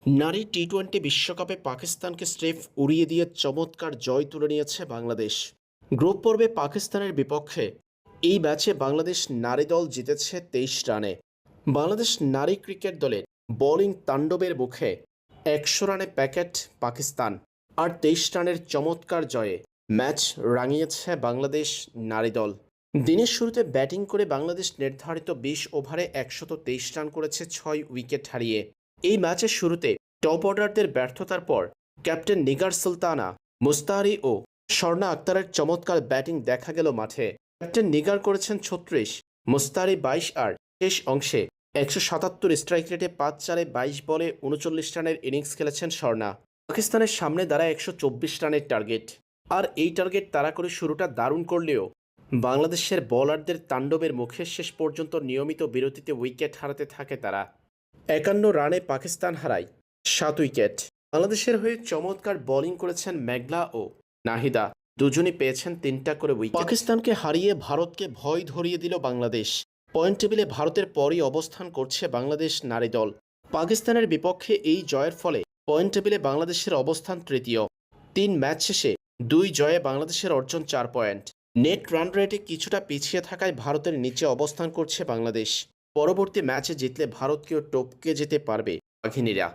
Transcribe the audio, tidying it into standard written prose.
নারী টি-টোয়েন্টি বিশ্বকাপে পাকিস্তানকে স্রেফ উড়িয়ে দিয়ে চমৎকার জয় তুলে নিয়েছে বাংলাদেশ। গ্রুপ পর্বে পাকিস্তানের বিপক্ষে এই ম্যাচে বাংলাদেশ নারী দল জিতেছে ২৩ রানে। বাংলাদেশ নারী ক্রিকেট দলের বোলিং তাণ্ডবের মুখে ১০০ রানে প্যাকেট পাকিস্তান, আর ২৩ রানের চমৎকার জয়ে ম্যাচ রাঙিয়েছে বাংলাদেশ নারী দল। দিনের শুরুতে ব্যাটিং করে বাংলাদেশ নির্ধারিত ২০ ওভারে ১২৩ রান করেছে ৬ উইকেট হারিয়ে। এই ম্যাচের শুরুতে টপ অর্ডারদের ব্যর্থতার পর ক্যাপ্টেন নিগার সুলতানা, মুস্তাহারি ও স্বর্ণা আক্তারের চমৎকার ব্যাটিং দেখা গেল মাঠে। ক্যাপ্টেন নিগার করেছেন ৩৬, মুস্তাহারি ২২ আর শেষ অংশে ১৭৭ স্ট্রাইক রেটে ৫-৪-এ ২২ বলে ৩৯ রানের ইনিংস খেলেছেন স্বর্ণা। পাকিস্তানের সামনে দাঁড়ায় ১২৪ রানের টার্গেট, আর এই টার্গেট তাড়া করে শুরুটা দারুণ করলেও বাংলাদেশের বোলারদের তাণ্ডবের মুখে শেষ পর্যন্ত নিয়মিত বিরতিতে উইকেট হারাতে থাকে তারা। ৫১ রানে পাকিস্তান হারায় ৭ উইকেট। বাংলাদেশের হয়ে চমৎকার বোলিং করেছেন মেঘলা ও নাহিদা, দুজনই পেয়েছেন ৩টা করে উইকেট। পাকিস্তানকে হারিয়ে ভারতকে ভয় ধরিয়ে দিল বাংলাদেশ। পয়েন্ট টেবিলে ভারতের পরই অবস্থান করছে বাংলাদেশ নারী দল। পাকিস্তানের বিপক্ষে এই জয়ের ফলে পয়েন্ট টেবিলে বাংলাদেশের অবস্থান তৃতীয়। ৩ ম্যাচ শেষে ২ জয়ে বাংলাদেশের অর্জন ৪ পয়েন্ট। নেট রান রেটে কিছুটা পিছিয়ে থাকায় ভারতের নিচে অবস্থান করছে বাংলাদেশ। পরবর্তী ম্যাচে জিতলে ভারতকেও টপকে যেতে পারবে বাঘিনীরা।